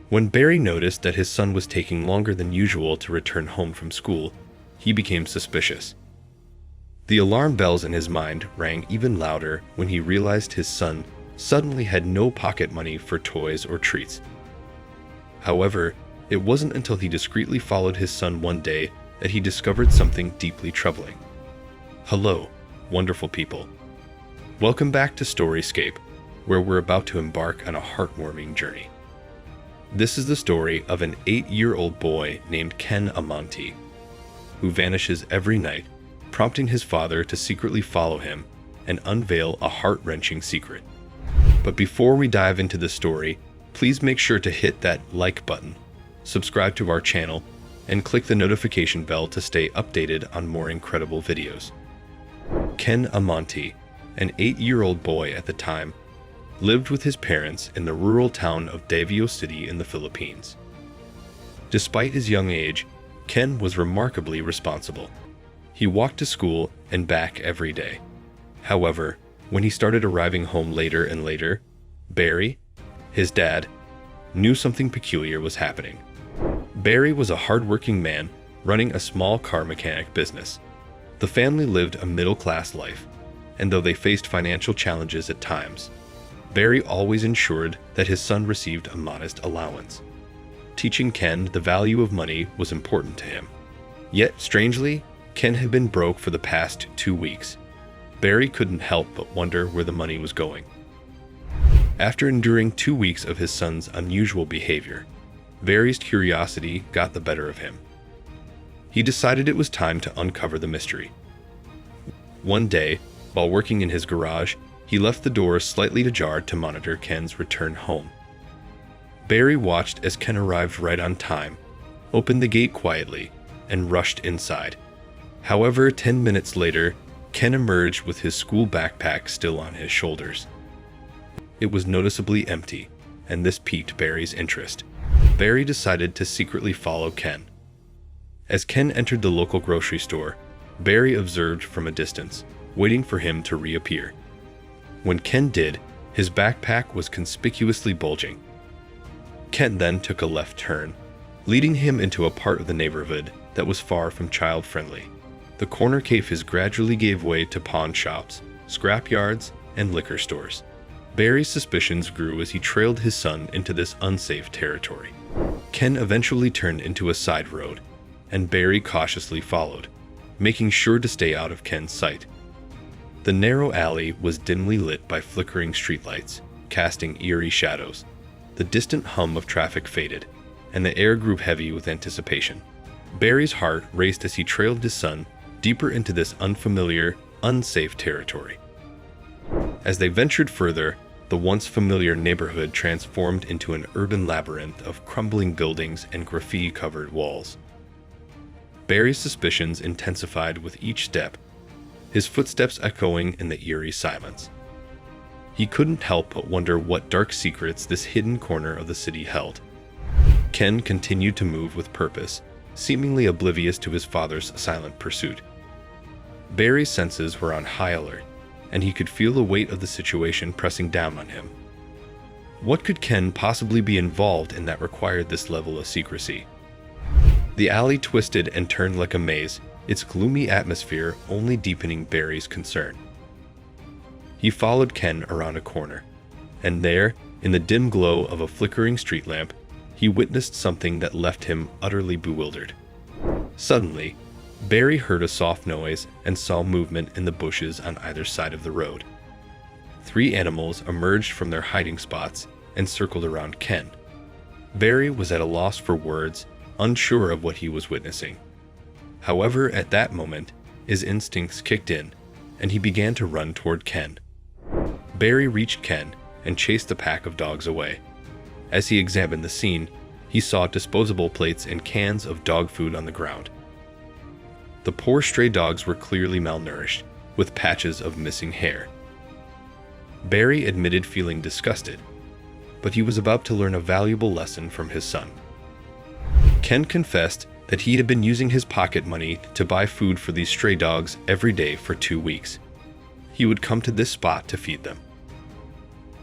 When Barry noticed that his son was taking longer than usual to return home from school, he became suspicious. The alarm bells in his mind rang even louder when he realized his son suddenly had no pocket money for toys or treats. However, it wasn't until he discreetly followed his son one day that he discovered something deeply troubling. Hello, wonderful people. Welcome back to Storyscape, where we're about to embark on a heartwarming journey. This is the story of an 8-year-old boy named Ken Amante, who vanishes every night, prompting his father to secretly follow him and unveil a heart-wrenching secret. But before we dive into the story, please make sure to hit that like button, subscribe to our channel, and click the notification bell to stay updated on more incredible videos. Ken Amante, an 8-year-old boy at the time, lived with his parents in the rural town of Davao City in the Philippines. Despite his young age, Ken was remarkably responsible. He walked to school and back every day. However, when he started arriving home later and later, Barry, his dad, knew something peculiar was happening. Barry was a hardworking man running a small car mechanic business. The family lived a middle-class life, and though they faced financial challenges at times, Barry always ensured that his son received a modest allowance. Teaching Ken the value of money was important to him. Yet, strangely, Ken had been broke for the past 2 weeks. Barry couldn't help but wonder where the money was going. After enduring 2 weeks of his son's unusual behavior, Barry's curiosity got the better of him. He decided it was time to uncover the mystery. One day, while working in his garage, he left the door slightly ajar to monitor Ken's return home. Barry watched as Ken arrived right on time, opened the gate quietly, and rushed inside. However, 10 minutes later, Ken emerged with his school backpack still on his shoulders. It was noticeably empty, and this piqued Barry's interest. Barry decided to secretly follow Ken. As Ken entered the local grocery store, Barry observed from a distance, waiting for him to reappear. When Ken did, his backpack was conspicuously bulging. Ken then took a left turn, leading him into a part of the neighborhood that was far from child-friendly. The corner cafes gradually gave way to pawn shops, scrap yards, and liquor stores. Barry's suspicions grew as he trailed his son into this unsafe territory. Ken eventually turned into a side road, and Barry cautiously followed, making sure to stay out of Ken's sight. The narrow alley was dimly lit by flickering streetlights, casting eerie shadows. The distant hum of traffic faded, and the air grew heavy with anticipation. Barry's heart raced as he trailed his son deeper into this unfamiliar, unsafe territory. As they ventured further, the once familiar neighborhood transformed into an urban labyrinth of crumbling buildings and graffiti-covered walls. Barry's suspicions intensified with each step, his footsteps echoing in the eerie silence. He couldn't help but wonder what dark secrets this hidden corner of the city held. Ken continued to move with purpose, seemingly oblivious to his father's silent pursuit. Barry's senses were on high alert, and he could feel the weight of the situation pressing down on him. What could Ken possibly be involved in that required this level of secrecy? The alley twisted and turned like a maze, its gloomy atmosphere only deepening Barry's concern. He followed Ken around a corner, and there, in the dim glow of a flickering street lamp, he witnessed something that left him utterly bewildered. Suddenly, Barry heard a soft noise and saw movement in the bushes on either side of the road. 3 animals emerged from their hiding spots and circled around Ken. Barry was at a loss for words, unsure of what he was witnessing. However, at that moment, his instincts kicked in, and he began to run toward Ken. Barry reached Ken and chased the pack of dogs away. As he examined the scene, he saw disposable plates and cans of dog food on the ground. The poor stray dogs were clearly malnourished, with patches of missing hair. Barry admitted feeling disgusted, but he was about to learn a valuable lesson from his son. Ken confessed that he had been using his pocket money to buy food for these stray dogs every day for 2 weeks. He would come to this spot to feed them.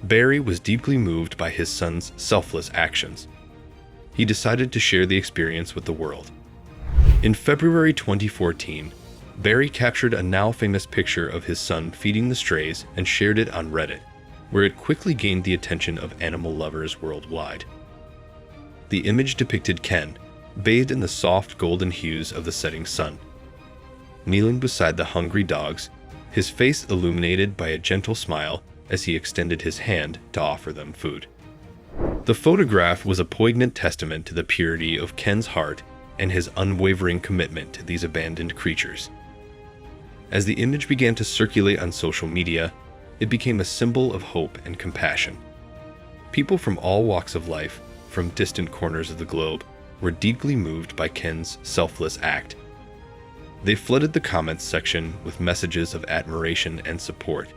Barry was deeply moved by his son's selfless actions. he decided to share the experience with the world. In February 2014, Barry captured a now-famous picture of his son feeding the strays and shared it on Reddit, where it quickly gained the attention of animal lovers worldwide. The image depicted Ken, bathed in the soft golden hues of the setting sun, kneeling beside the hungry dogs, his face illuminated by a gentle smile as he extended his hand to offer them food. The photograph was a poignant testament to the purity of Ken's heart and his unwavering commitment to these abandoned creatures. As the image began to circulate on social media, it became a symbol of hope and compassion. People from all walks of life, from distant corners of the globe, were deeply moved by Ken's selfless act. They flooded the comments section with messages of admiration and support,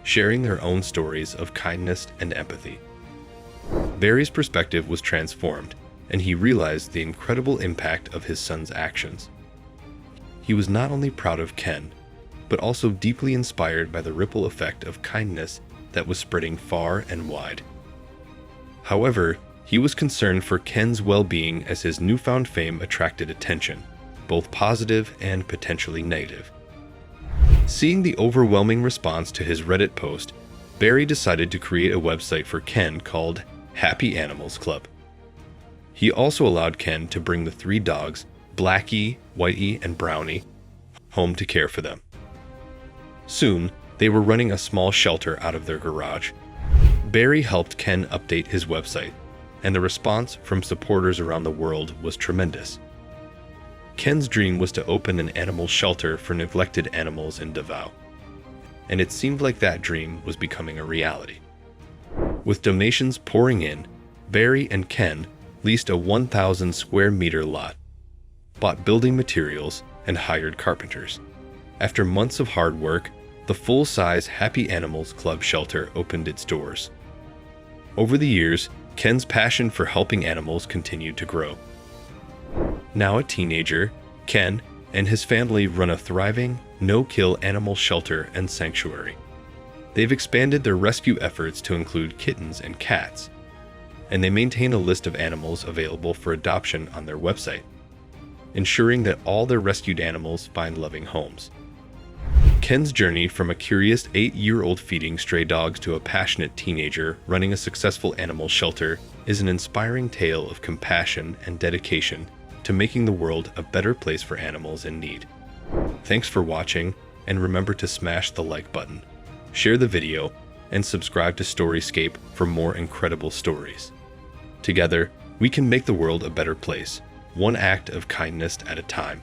sharing their own stories of kindness and empathy. Barry's perspective was transformed, and he realized the incredible impact of his son's actions. He was not only proud of Ken, but also deeply inspired by the ripple effect of kindness that was spreading far and wide. However, he was concerned for Ken's well-being as his newfound fame attracted attention, both positive and potentially negative. Seeing the overwhelming response to his Reddit post, Barry decided to create a website for Ken called Happy Animals Club. He also allowed Ken to bring the 3 dogs, Blackie, Whitey, and Brownie, home to care for them. Soon, they were running a small shelter out of their garage. Barry helped Ken update his website, and the response from supporters around the world was tremendous. Ken's dream was to open an animal shelter for neglected animals in Davao, and it seemed like that dream was becoming a reality. With donations pouring in, Barry and Ken leased a 1,000 square meter lot, bought building materials, and hired carpenters. After months of hard work, the full-size Happy Animals Club shelter opened its doors. Over the years, Ken's passion for helping animals continued to grow. Now a teenager, Ken and his family run a thriving, no-kill animal shelter and sanctuary. They've expanded their rescue efforts to include kittens and cats, and they maintain a list of animals available for adoption on their website, ensuring that all their rescued animals find loving homes. Ken's journey from a curious 8-year-old feeding stray dogs to a passionate teenager running a successful animal shelter is an inspiring tale of compassion and dedication to making the world a better place for animals in need. Thanks for watching, and remember to smash the like button, share the video, and subscribe to Storyscape for more incredible stories. Together, we can make the world a better place, one act of kindness at a time.